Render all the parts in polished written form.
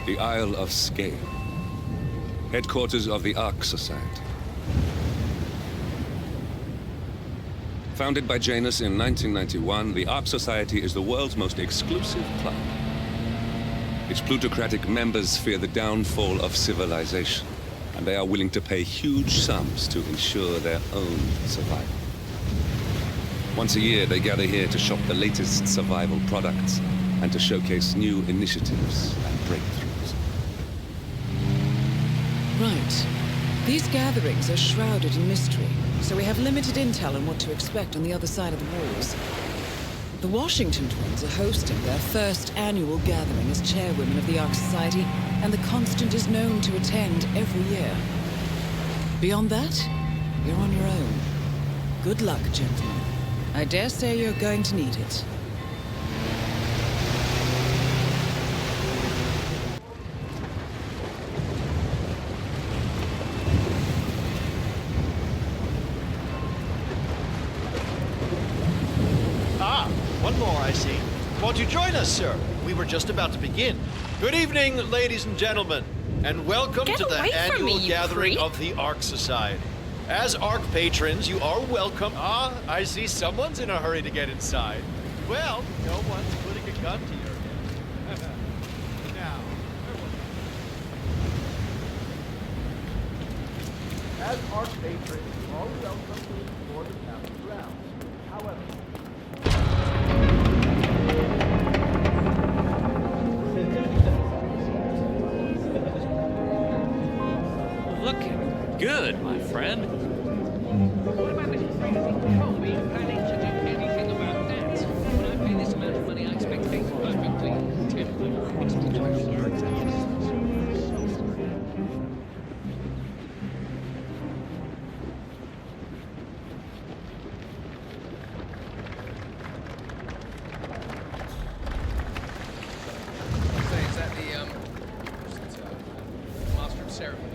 The Isle of Sgàil, headquarters of the Ark Society. Founded by Janus in 1991, the Ark Society is the world's most exclusive club. Its plutocratic members fear the downfall of civilization, and they are willing to pay huge sums to ensure their own survival. Once a year, they gather here to shop the latest survival products and to showcase new initiatives and breakthroughs. Right. These gatherings are shrouded in mystery, so we have limited intel on what to expect on the other side of the walls. The Washington twins are hosting their first annual gathering as chairwomen of the Ark Society, and the Constant is known to attend every year. Beyond that, you're on your own. Good luck, gentlemen. I dare say you're going to need it. One more, I see. Won't you join us, sir? We were just about to begin. Good evening, ladies and gentlemen, and welcome to the annual gathering of the Ark Society. As Ark patrons, you are welcome. Ah, I see someone's in a hurry to get inside. Well, no one's putting a gun to your head. Now, as Ark patrons, you are welcome to explore the campus grounds. However, Looking good, my friend. What about this crazy control? Are you planning to do anything about that? When I pay this amount of money, I expect things perfectly. Is that the master of ceremonies?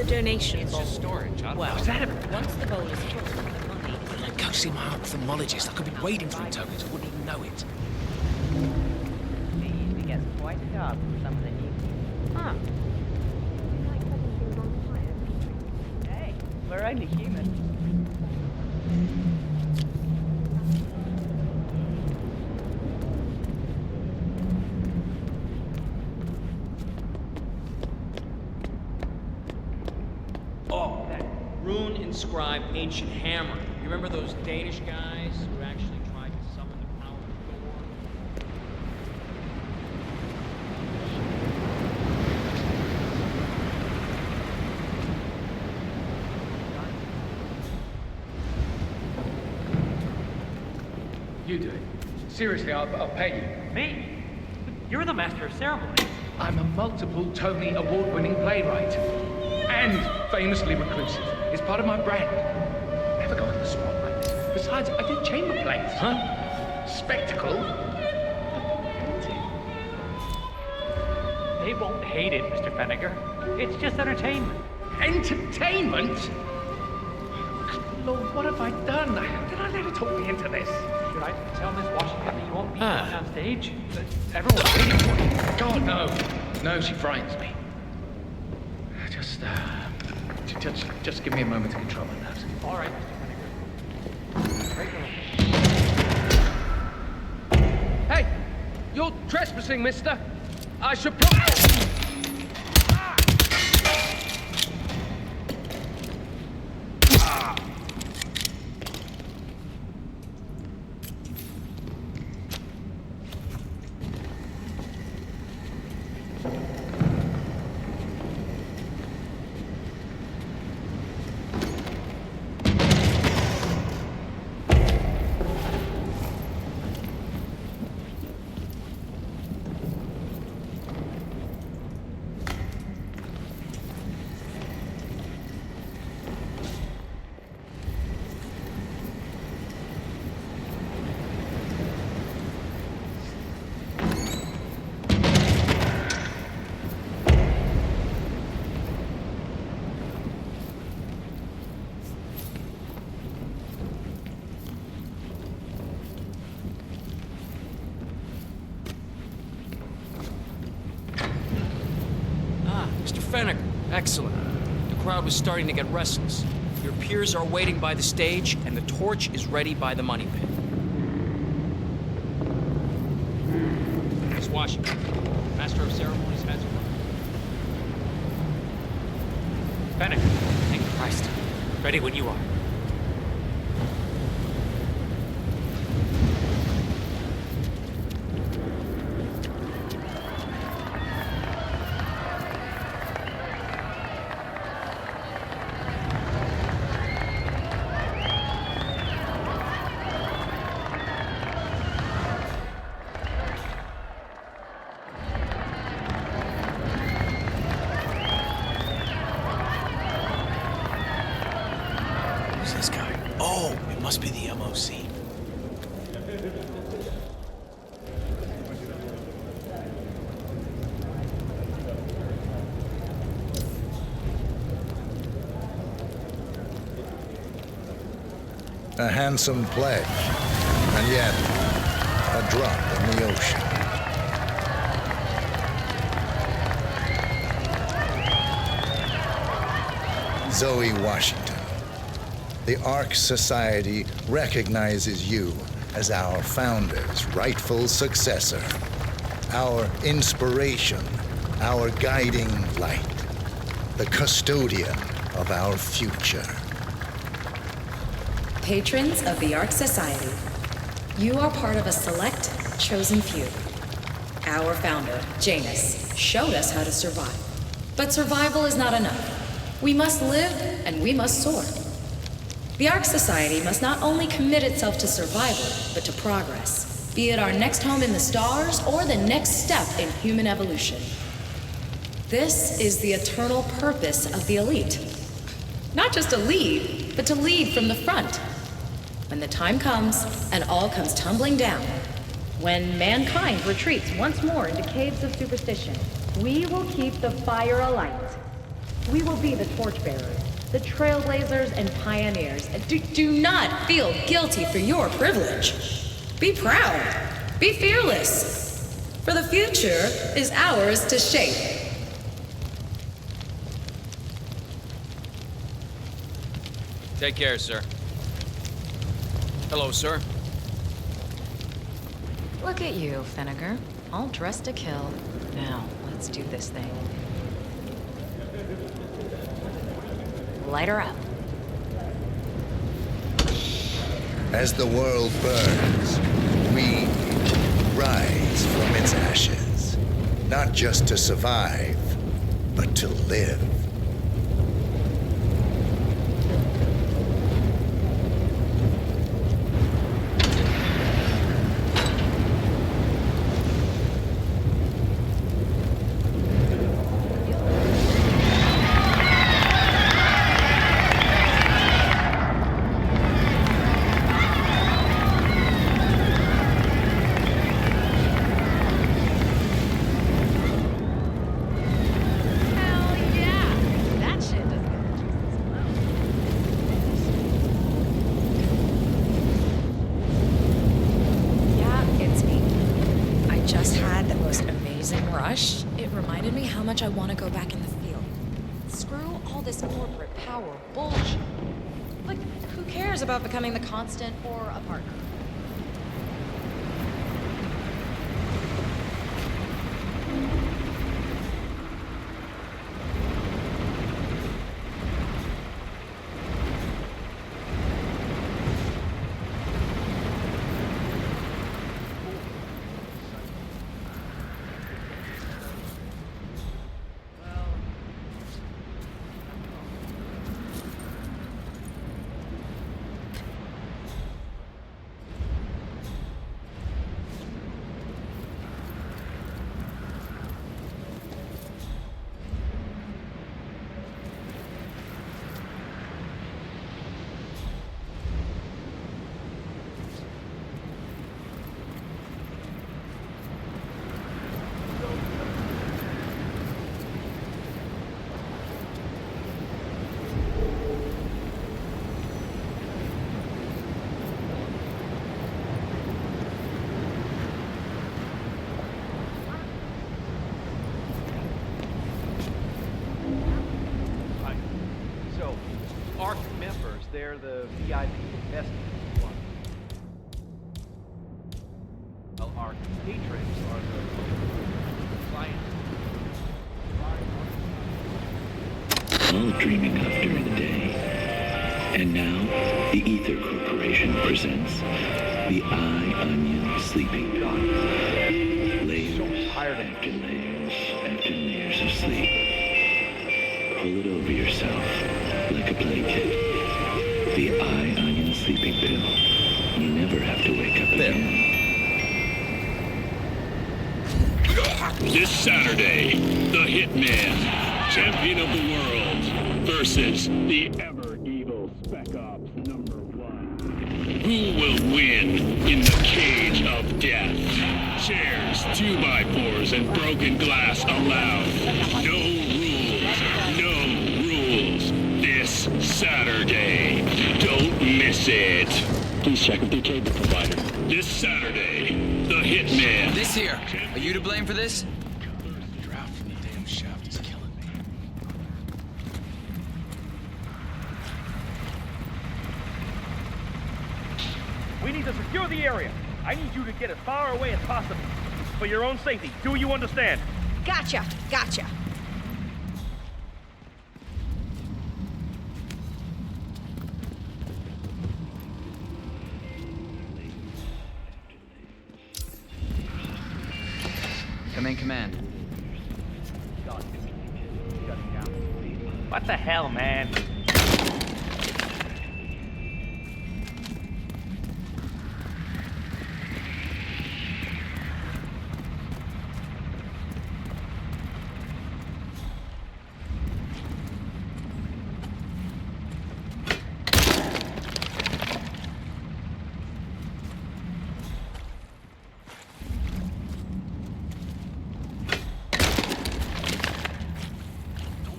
Donation bowl. It's just storage. Well, once the bowl is full, the money... Go see my ophthalmologist. I could be wading through tokens. I wouldn't even know it. He usually gets quite sharp with some of the new people. Huh. Hey, we're only human. Oh, that rune-inscribed ancient hammer. You remember those Danish guys who actually tried to summon the power of Thor? You do it. Seriously, I'll pay you. Me? You're the master of ceremony. I'm a multiple Tony award-winning playwright. And famously reclusive. It's part of my brand. Never go in the spotlight. Besides, I did chamber plays. Huh? Spectacle. They won't hate it, Mr. Fenniger. It's just entertainment. Entertainment? Lord, what have I done? How did I let her talk me into this? Should I tell Miss Washington that you won't be on stage? Everyone's waiting for you. God, no. No, she frightens me. Just give me a moment to control my nerves. All right, Mr. Fenniger. Hey! You're trespassing, mister! I should probably... Fennec. Excellent. The crowd was starting to get restless. Your peers are waiting by the stage, and the torch is ready by the money pit. Miss Washington, Master of Ceremonies has arrived. Fennec, thank Christ. Ready when you are. This guy. Oh, it must be the MOC. A handsome pledge, and yet a drop in the ocean. Zoe Washington, the Ark Society recognizes you as our founder's rightful successor, our inspiration, our guiding light, the custodian of our future. Patrons of the Ark Society, you are part of a select, chosen few. Our founder, Janus, showed us how to survive. But survival is not enough. We must live and we must soar. The Ark Society must not only commit itself to survival, but to progress, be it our next home in the stars or the next step in human evolution. This is the eternal purpose of the elite. Not just to lead, but to lead from the front. When the time comes and all comes tumbling down, when mankind retreats once more into caves of superstition, we will keep the fire alight. We will be the torchbearers, the trailblazers and pioneers. Do not feel guilty for your privilege. Be proud. Be fearless. For the future is ours to shape. Take care, sir. Hello, sir. Look at you, Fennegar. All dressed to kill. Now, let's do this thing. Light her up. As the world burns, we rise from its ashes. Not just to survive, but to live. I want to go back in the field. Screw all this corporate power bullshit. Like, who cares about becoming the constant or a partner? where the VIP investigators want. Well, our patrons are the clients. All dreaming of during the day. And now, the Ether Corporation presents the Eye Onion Sleeping Pill. Layers after layers after layers of sleep. Pull it over yourself like a blanket. The Eye Onion Sleeping Pill. You never have to wake up again. This Saturday, the Hitman, champion of the world, versus the ever-evil Spec Ops #1. Who will win in the cage of death? Chairs, 2x4s, and broken glass allowed. No rules. This Saturday. Don't miss it. Please check with your cable provider. This Saturday, the Hitman. This here. Are you to blame for this? Draft from the damn shaft is killing me. We need to secure the area. I need you to get as far away as possible. For your own safety. Do you understand? Gotcha. Come in, command. What the hell, man?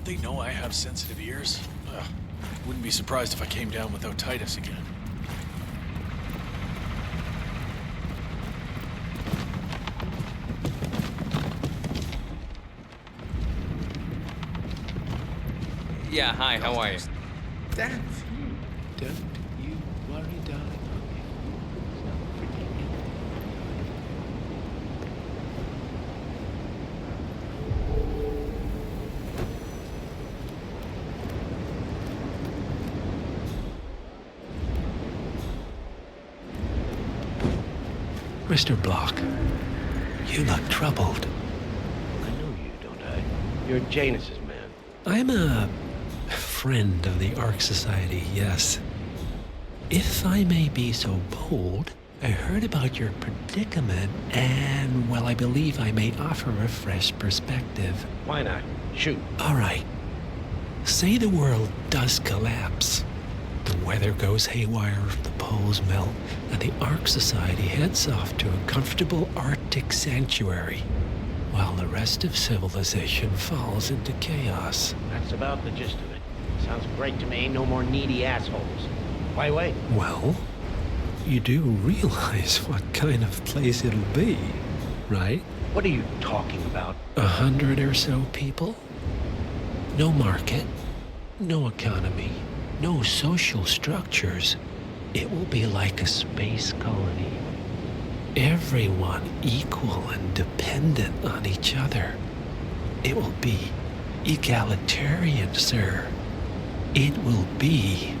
They know I have sensitive ears. Wouldn't be surprised if I came down with otitis again. Yeah, hi, how are you? That's you. Don't you worry, darling. Mr. Block, you look troubled. I know you, don't I? You're Janus's man. I'm a friend of the Ark Society, yes. If I may be so bold, I heard about your predicament, and, well, I believe I may offer a fresh perspective. Why not? Shoot. All right. Say the world does collapse. The weather goes haywire, the poles melt, and the Ark Society heads off to a comfortable Arctic sanctuary, while the rest of civilization falls into chaos. That's about the gist of it. Sounds great to me. No more needy assholes. Why wait? Well, you do realize what kind of place it'll be, right? What are you talking about? 100 or so people? No market, no economy. No social structures. It will be like a space colony. Everyone equal and dependent on each other. It will be egalitarian, sir. It will be,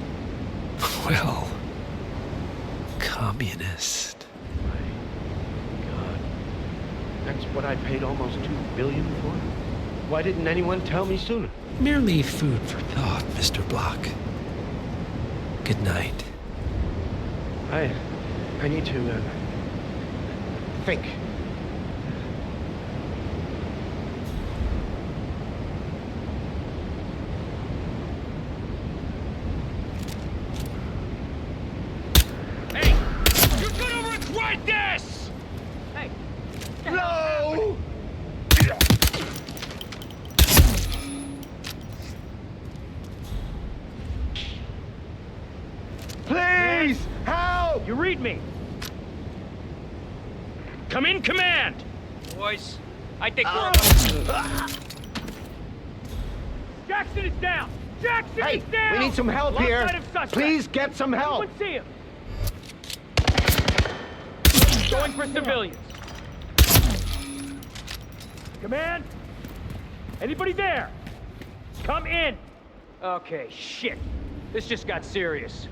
well, communist. My God. That's what I paid almost $2 billion for? Why didn't anyone tell me sooner? Merely food for thought, Mr. Block. Good night. I need to, think. Hey! You got over and right this! Hey! No! Please! Help! You read me! Come in, command! Boys, I think we're... Jackson is down! Jackson, Hey, he's down! we need some help Lost here. sight of suspect. Please get some help. Anyone see him? Going for civilians. Command? Anybody there? Come in. Okay, shit. This just got serious.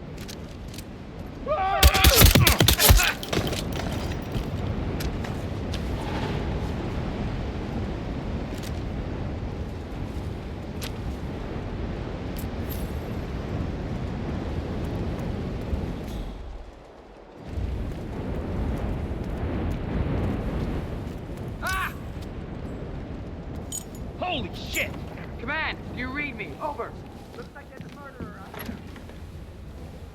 Holy shit! Command, do you read me? Over. Looks like there's a murderer out there.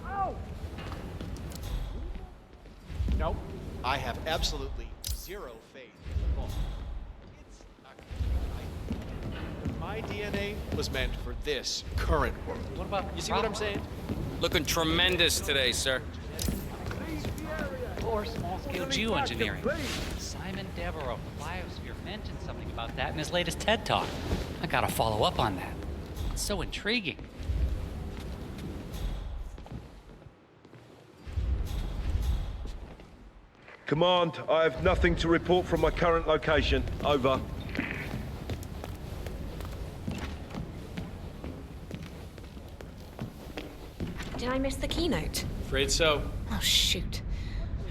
Oh! Nope. I have absolutely zero faith in the vault. It's my DNA was meant for this current world. What about You see what I'm saying? Looking tremendous today, sir. Or small-scale geoengineering. Simon Devereaux, the biosphere, mentioned something about that in his latest TED Talk. I gotta follow up on that. It's so intriguing. Command, I have nothing to report from my current location. Over. Did I miss the keynote? Afraid so. Oh, shoot.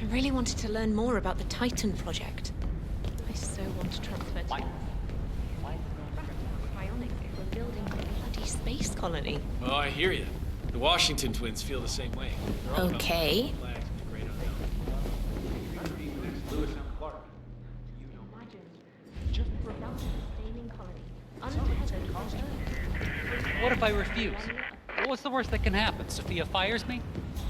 I really wanted to learn more about the Titan project. I so want to transfer to... Cryonic, we're building a bloody space colony. Oh, I hear you. The Washington twins feel the same way. They're all Okay. What if I refuse? What's the worst that can happen? Sophia fires me?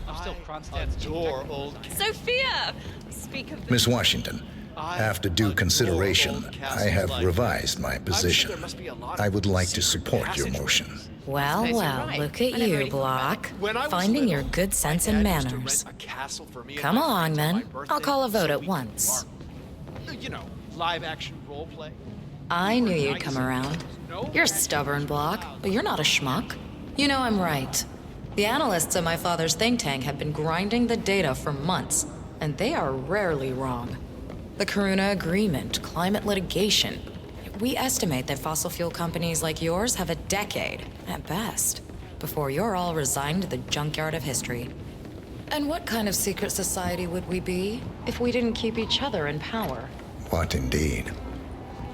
I'm still Kronstadt's adore old... Sophia! Speak of... Miss Washington, after due consideration, I have revised my position. I would like to support your motion. Well, well, look at you, Block. Finding your good sense and manners. Come along, then. I'll call a vote at once. You know, live-action roleplay. I knew you'd come around. You're stubborn, Block, but you're not a schmuck. You know I'm right. The analysts at my father's think tank have been grinding the data for months, and they are rarely wrong. The Karuna Agreement, climate litigation. We estimate that fossil fuel companies like yours have a decade, at best, before you're all resigned to the junkyard of history. And what kind of secret society would we be if we didn't keep each other in power? What indeed?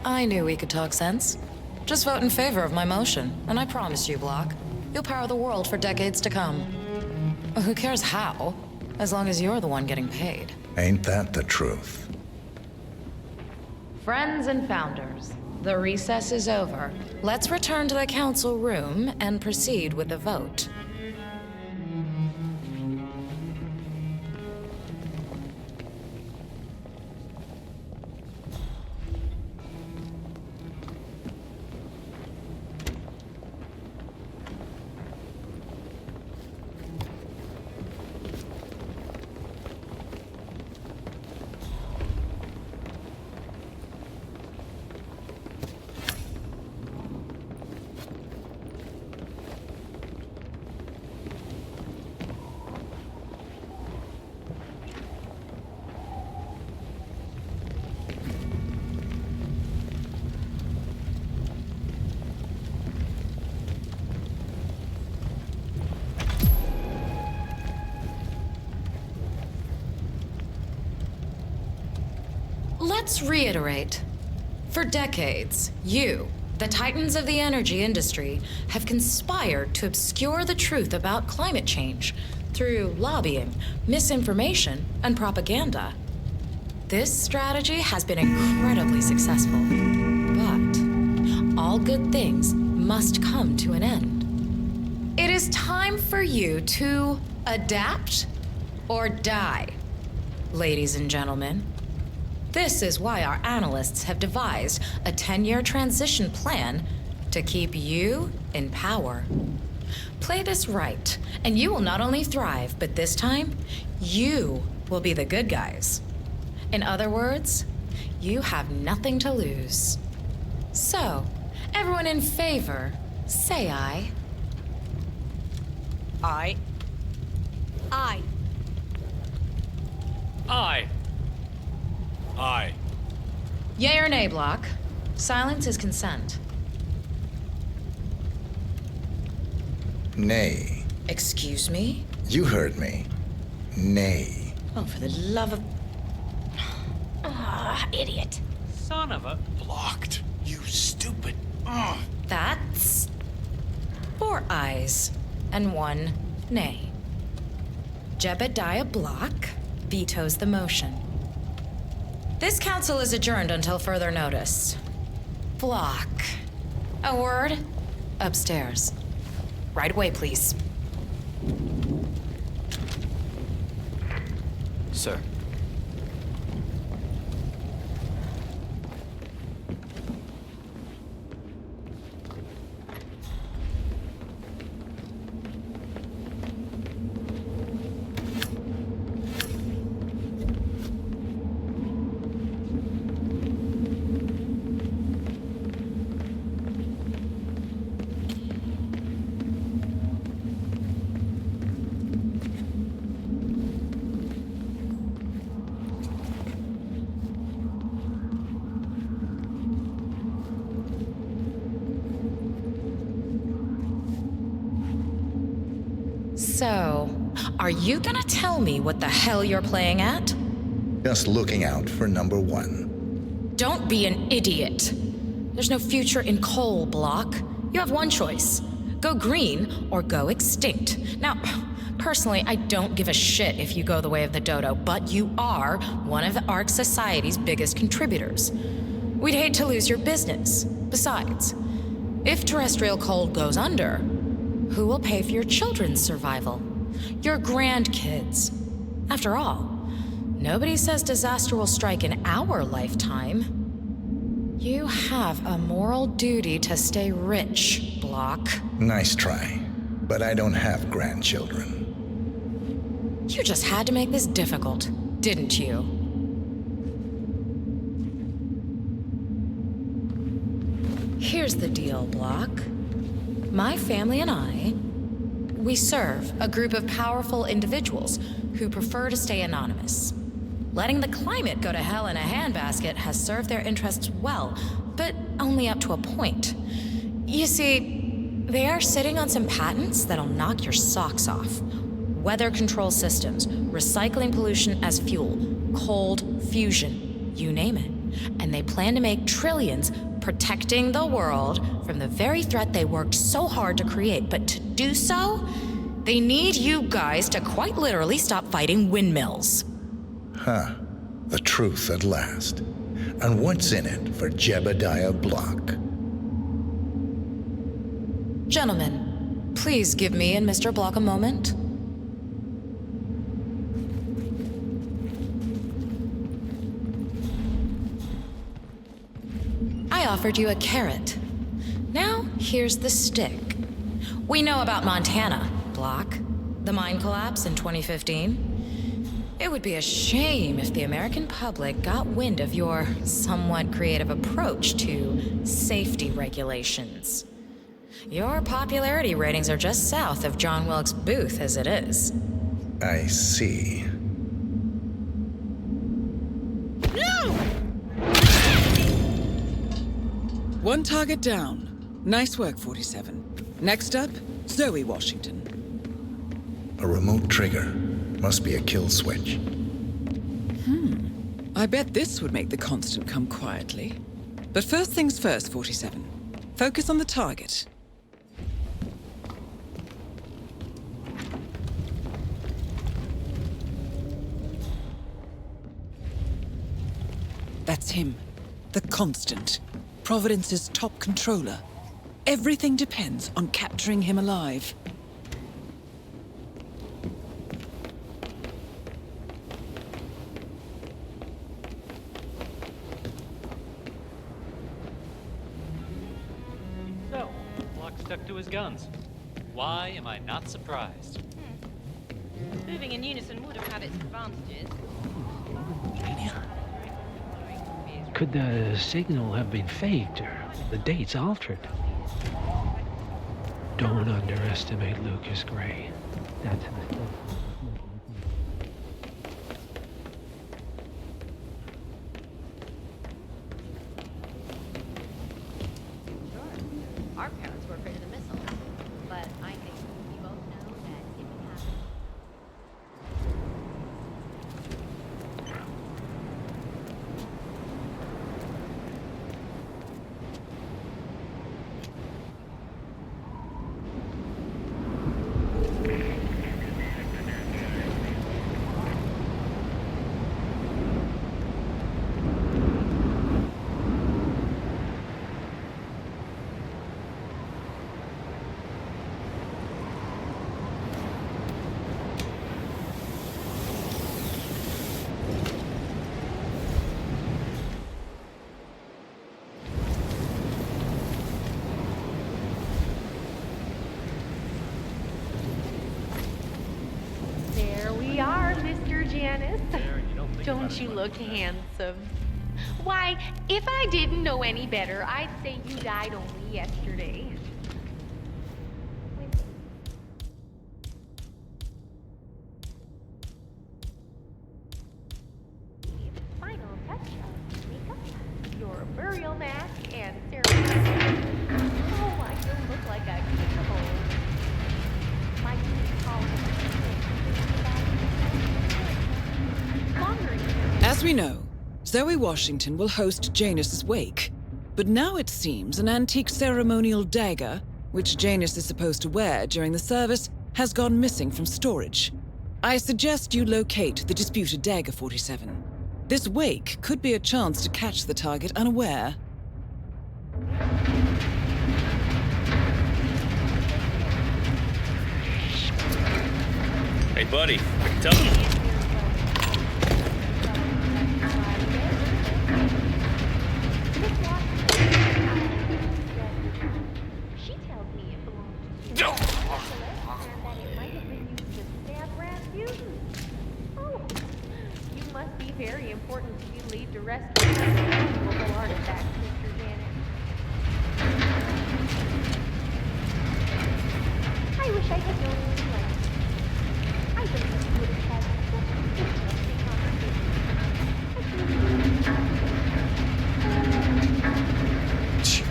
I knew we could talk sense. Just vote in favor of my motion, and I promise you, Block, you'll power the world for decades to come. Who cares how, as long as you're the one getting paid. Ain't that the truth? Friends and founders, the recess is over. Let's return to the council room and proceed with the vote. Let's reiterate. For decades, you, the titans of the energy industry, have conspired to obscure the truth about climate change through lobbying, misinformation, and propaganda. This strategy has been incredibly successful, but all good things must come to an end. It is time for you to adapt or die, ladies and gentlemen. This is why our analysts have devised a 10-year transition plan to keep you in power. Play this right, and you will not only thrive, but this time, you will be the good guys. In other words, you have nothing to lose. So, everyone in favor, say aye. I. Aye. Yay or nay, Block? Silence is consent. Nay. Excuse me? You heard me. Nay. Oh, for the love of... Ah, idiot. Son of a... Blocked. You stupid. Ugh. That's... 4 ayes and 1 nay. Jebediah Block vetoes the motion. This council is adjourned until further notice. Block. A word? Upstairs. Right away, please. Sir. So, are you gonna tell me what the hell you're playing at? Just looking out for number 1. Don't be an idiot. There's no future in coal, Block. You have one choice. Go green or go extinct. Now, personally, I don't give a shit if you go the way of the dodo, but you are one of the Ark Society's biggest contributors. We'd hate to lose your business. Besides, if terrestrial coal goes under, who will pay for your children's survival? Your grandkids. After all, nobody says disaster will strike in our lifetime. You have a moral duty to stay rich, Block. Nice try, but I don't have grandchildren. You just had to make this difficult, didn't you? Here's the deal, Block. My family and I, we serve a group of powerful individuals who prefer to stay anonymous. Letting the climate go to hell in a handbasket has served their interests well, but only up to a point. You see, they are sitting on some patents that'll knock your socks off. Weather control systems, recycling pollution as fuel, cold fusion, you name it. And they plan to make trillions protecting the world from the very threat they worked so hard to create. But to do so, they need you guys to quite literally stop fighting windmills. Huh. The truth at last. And what's in it for Jebediah Block? Gentlemen, please give me and Mr. Block a moment. I offered you a carrot. Now, here's the stick. We know about Montana, Block. The mine collapse in 2015. It would be a shame if the American public got wind of your somewhat creative approach to safety regulations. Your popularity ratings are just south of John Wilkes Booth as it is. I see. No! One target down. Nice work, 47. Next up, Zoe Washington. A remote trigger. Must be a kill switch. I bet this would make the Constant come quietly. But first things first, 47. Focus on the target. That's him. The Constant. Providence's top controller. Everything depends on capturing him alive. So, Block stuck to his guns. Why am I not surprised? Moving in unison would have had its advantages. Could the signal have been faked or the dates altered? Don't underestimate Lucas Gray. That's a mistake. Our parents were afraid of the missiles, but I think we both know that if it happens. There we are, Mr. Janice. Don't you look handsome? Why, if I didn't know any better, I'd say you died only yesterday. Final touch of makeup, your burial mask, and ceremony. Oh, I don't look like a cannibal. My As we know, Zoe Washington will host Janus's wake. But now it seems an antique ceremonial dagger, which Janus is supposed to wear during the service, has gone missing from storage. I suggest you locate the disputed dagger 47. This wake could be a chance to catch the target unaware. Hey, buddy, tell him. She tells me it belongs to you. And that it might have been used to stab rat mutants. Oh, you must be very important if you leave to rescue this valuable artifact, Mr. Janet. I wish I had known you like this. I think we would have had such an interesting conversation.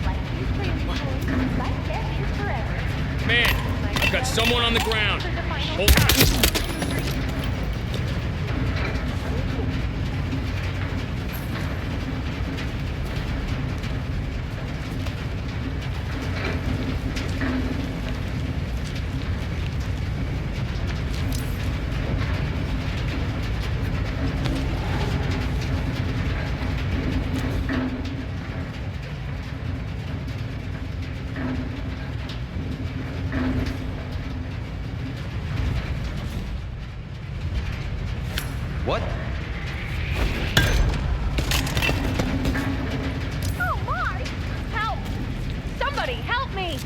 Like these crazy boys, I can't live forever. Man, I've got someone on the ground. Hold on. What? Oh my! Help! Somebody help me!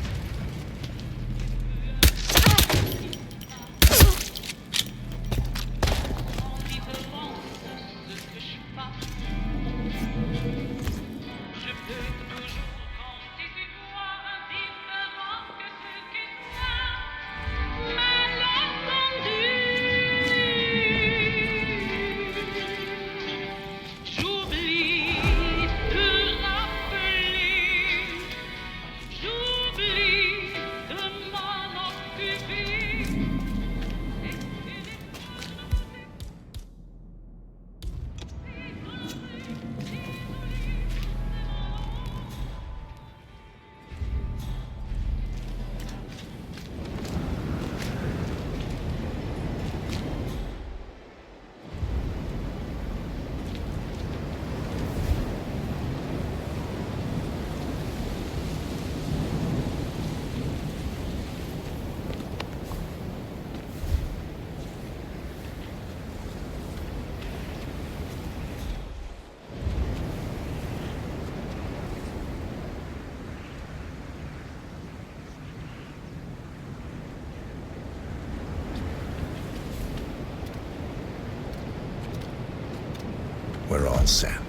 We're all set.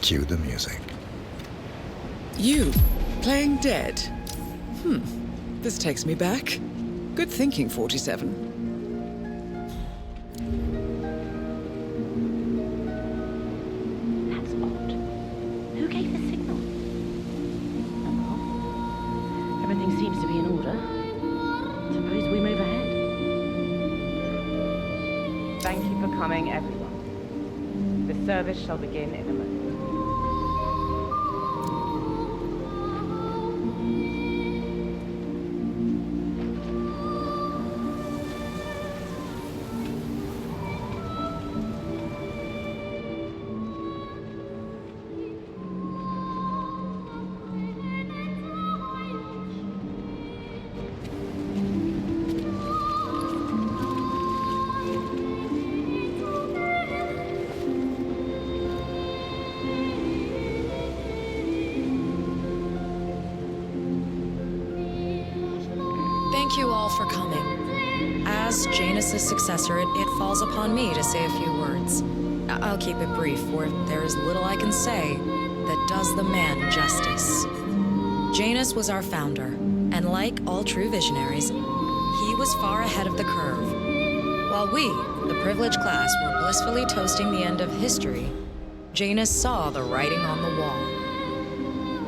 Cue the music. You, playing dead? This takes me back. Good thinking, 47. That's odd. Who gave the signal? Oh, everything seems to be in order. Suppose we move ahead. Thank you for coming, everyone. The service shall begin in a moment. Thank you all for coming. As Janus's successor, it falls upon me to say a few words. I'll keep it brief, for there is little I can say that does the man justice. Janus was our founder, and like all true visionaries, he was far ahead of the curve. While we, the privileged class, were blissfully toasting the end of history, Janus saw the writing on the wall.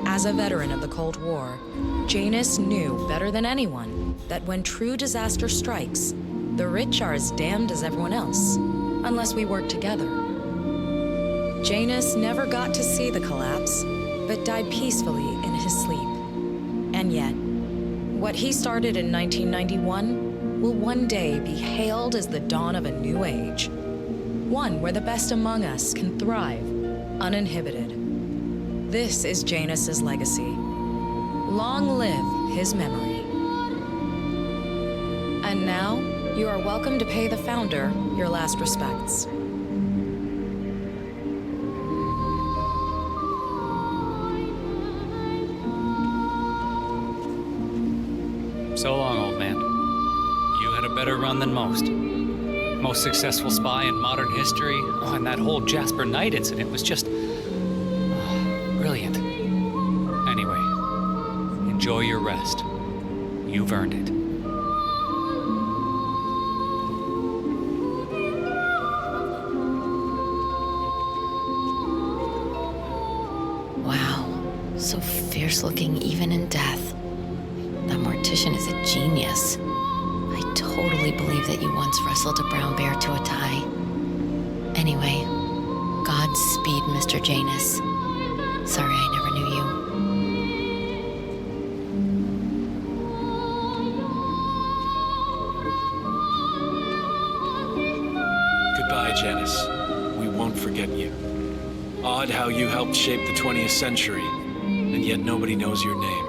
As a veteran of the Cold War, Janus knew better than anyone that when true disaster strikes, the rich are as damned as everyone else, unless we work together. Janus never got to see the collapse, but died peacefully in his sleep. And yet, what he started in 1991 will one day be hailed as the dawn of a new age. One where the best among us can thrive, uninhibited. This is Janus's legacy. Long live his memory. And now, you are welcome to pay the founder your last respects. So long, old man. You had a better run than most. Most successful spy in modern history. Oh, and that whole Jasper Knight incident was just... brilliant. Anyway, enjoy your rest. You've earned it. Wow, so fierce looking even in death. That mortician is a genius. I totally believe that you once wrestled a brown bear to a tie. Anyway, Godspeed, Mr. Janus. Sorry I never knew you. Goodbye, Janus. We won't forget you. Odd how you helped shape the 20th century, and yet nobody knows your name.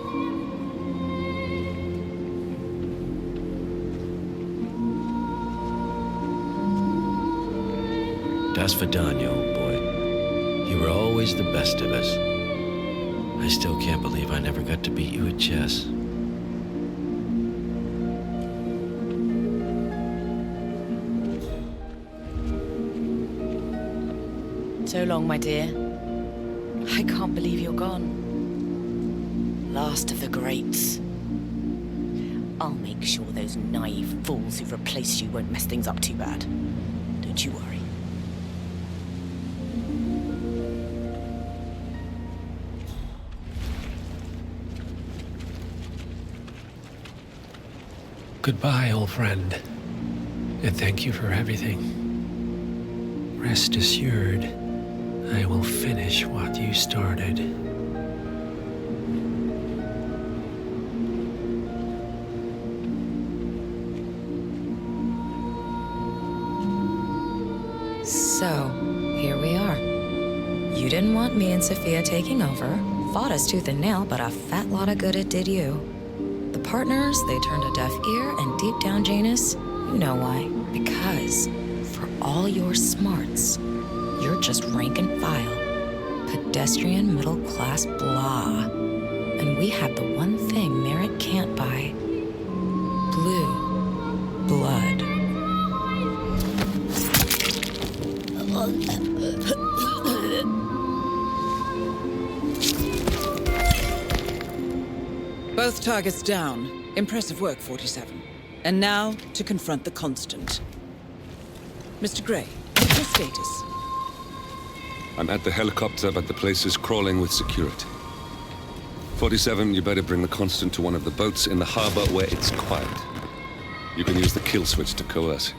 Das Vidania, old boy. You were always the best of us. I still can't believe I never got to beat you at chess. So long, my dear. I can't believe you're gone. Last of the greats. I'll make sure those naive fools who've replaced you won't mess things up too bad. Don't you worry. Goodbye, old friend. And thank you for everything. Rest assured, I will finish what you started. So, here we are. You didn't want me and Sophia taking over. Fought us tooth and nail, but a fat lot of good it did you. The partners, they turned a deaf ear, and deep down, Janus, you know why. Because, for all your smarts, you're just rank and file. Pedestrian middle-class blah. And we have the one thing merit can't buy. Blue blood. Both targets down. Impressive work, 47. And now, to confront the Constant. Mr. Gray, what's your status? I'm at the helicopter, but the place is crawling with security. 47, you better bring the Constant to one of the boats in the harbor where it's quiet. You can use the kill switch to coerce him.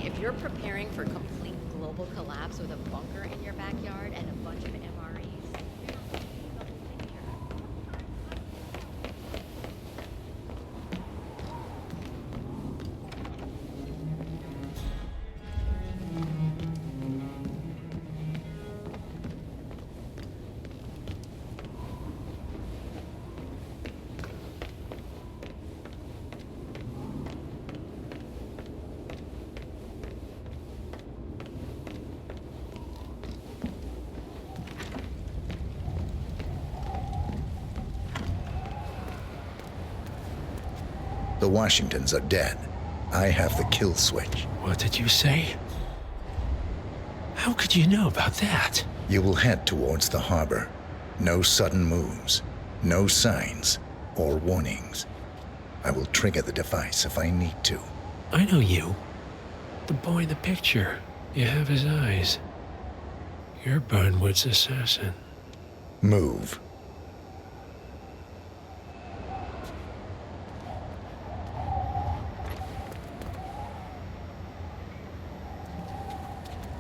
If you're preparing for complete global collapse with a bunker in your backyard and a bunch of MREs, you're not thinking about the future. The Washingtons are dead. I have the kill switch. What did you say? How could you know about that? You will head towards the harbor. No sudden moves, no signs or warnings. I will trigger the device if I need to. I know you. The boy in the picture. You have his eyes. You're Burnwood's assassin. Move.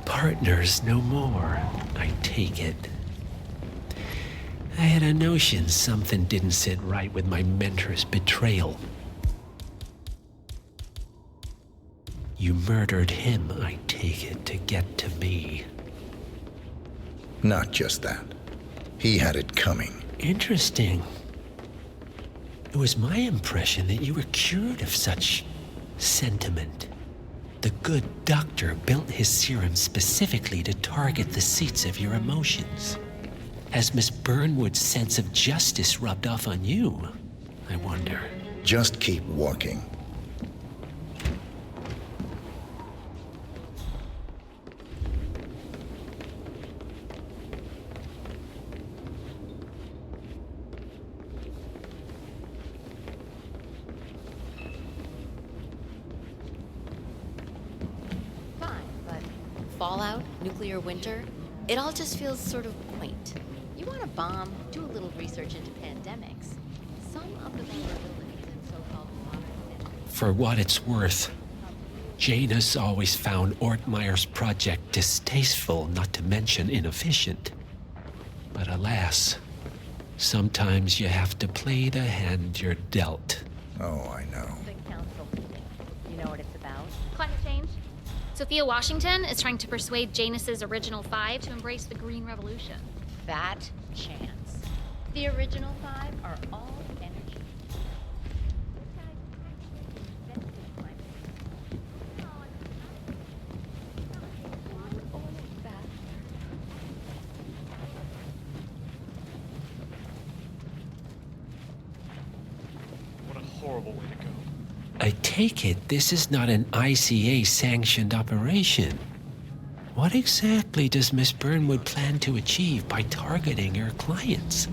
Partners no more, I take it. I had a notion something didn't sit right with my mentor's betrayal. You murdered him, I take it, to get to me. Not just that. He had it coming. Interesting. It was my impression that you were cured of such sentiment. The good doctor built his serum specifically to target the seats of your emotions. Has Miss Burnwood's sense of justice rubbed off on you, I wonder? Just keep walking. Fallout, nuclear winter, it all just feels sort of quaint. You want to bomb, do a little research into pandemics. Some of the vulnerabilities in so-called modern history. For what it's worth, Janus always found Ortmeyer's project distasteful, not to mention inefficient. But alas, sometimes you have to play the hand you're dealt. Oh, I know. The council meeting. You know what it's about? Climate change. Sophia Washington is trying to persuade Janus's original five to embrace the Green Revolution. Fat chance. The original five are all energy. horrible way to go. I take it this is not an ICA-sanctioned operation. What exactly does Miss Burnwood plan to achieve by targeting her clients?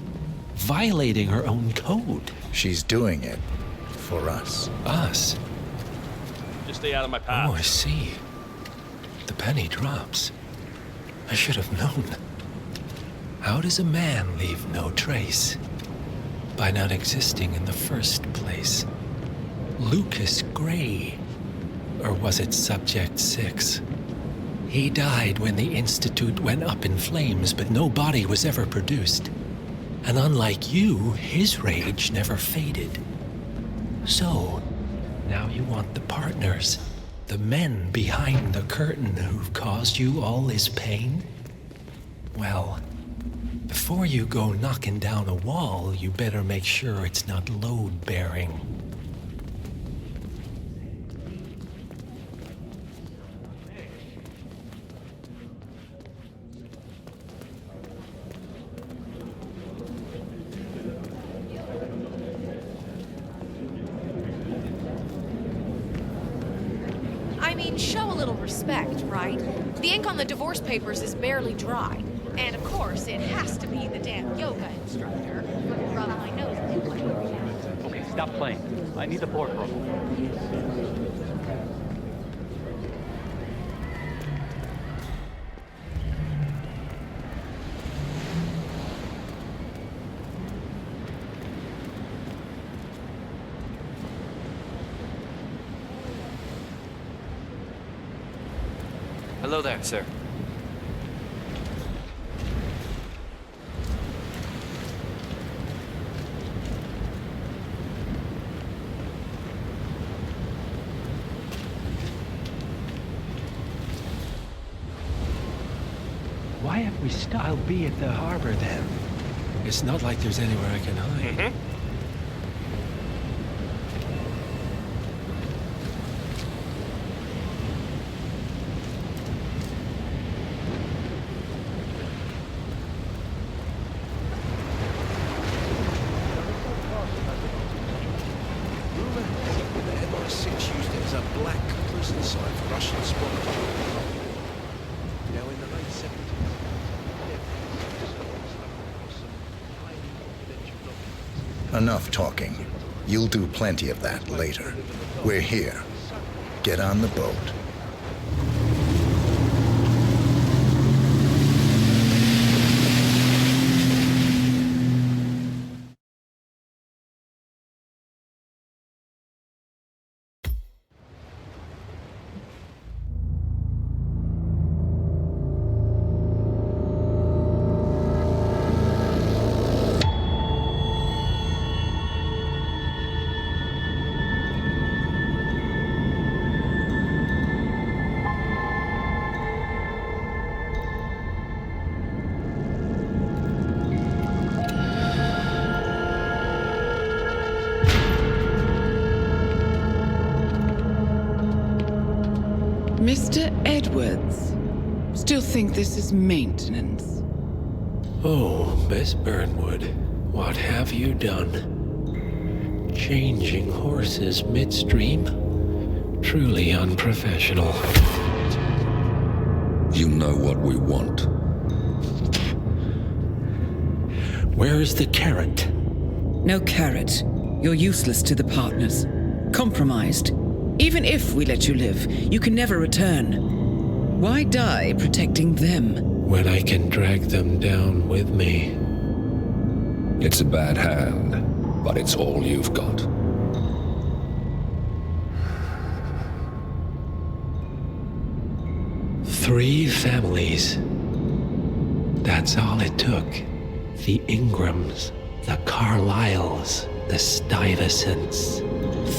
Violating her own code? She's doing it for us. Us? Just stay out of my path. Oh, I see. The penny drops. I should have known. How does a man leave no trace? By not existing in the first place. Lucas Gray. Or was it Subject 6? He died when the Institute went up in flames, but no body was ever produced. And unlike you, his rage never faded. So, now you want the partners, the men behind the curtain who've caused you all this pain? Well, before you go knocking down a wall, you better make sure it's not load-bearing. I mean, show a little respect, right? The ink on the divorce papers is barely dry. And of course, it has to be the damn yoga instructor. Rub my nose. Okay, stop playing. I need the board roll. Hello there, sir. Why have we styled B at the harbor then? It's not like there's anywhere I can hide. Enough talking. You'll do plenty of that later. We're here. Get on the boat. Mr. Edwards, still think this is maintenance? Oh, Miss Burnwood, what have you done? Changing horses midstream? Truly unprofessional. You know what we want. Where's the carrot? No carrot. You're useless to the partners. Compromised. Even if we let you live, you can never return. Why die protecting them? When I can drag them down with me. It's a bad hand, but it's all you've got. Three families. That's all it took. The Ingrams, the Carlyles, the Stuyvesants.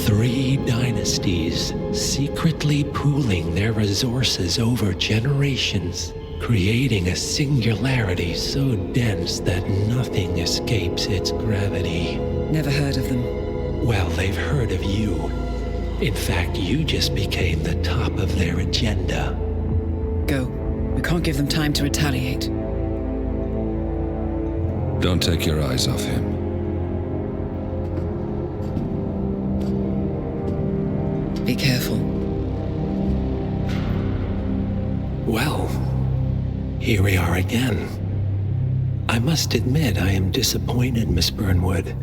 3 dynasties secretly pooling their resources over generations, creating a singularity so dense that nothing escapes its gravity. Never heard of them. Well, they've heard of you. In fact, you just became the top of their agenda. Go. We can't give them time to retaliate. Don't take your eyes off him. careful. Well, here we are again. I must admit I am disappointed, Miss Burnwood.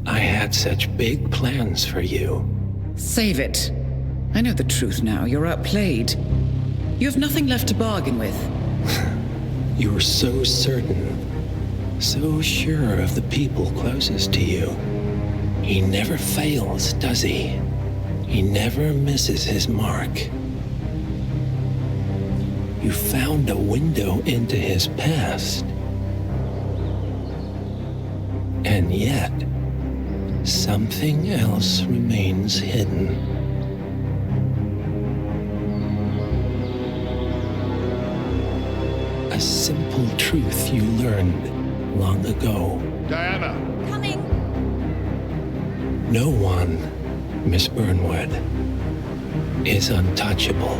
I had such big plans for you. Save it. I know the truth now. You're outplayed. You have nothing left to bargain with. You were so certain, so sure of the people closest to you. He never fails, does he? He never misses his mark. You found a window into his past. And yet, something else remains hidden. A simple truth you learned long ago. Diana! Coming! No one, Miss Burnwood, is untouchable.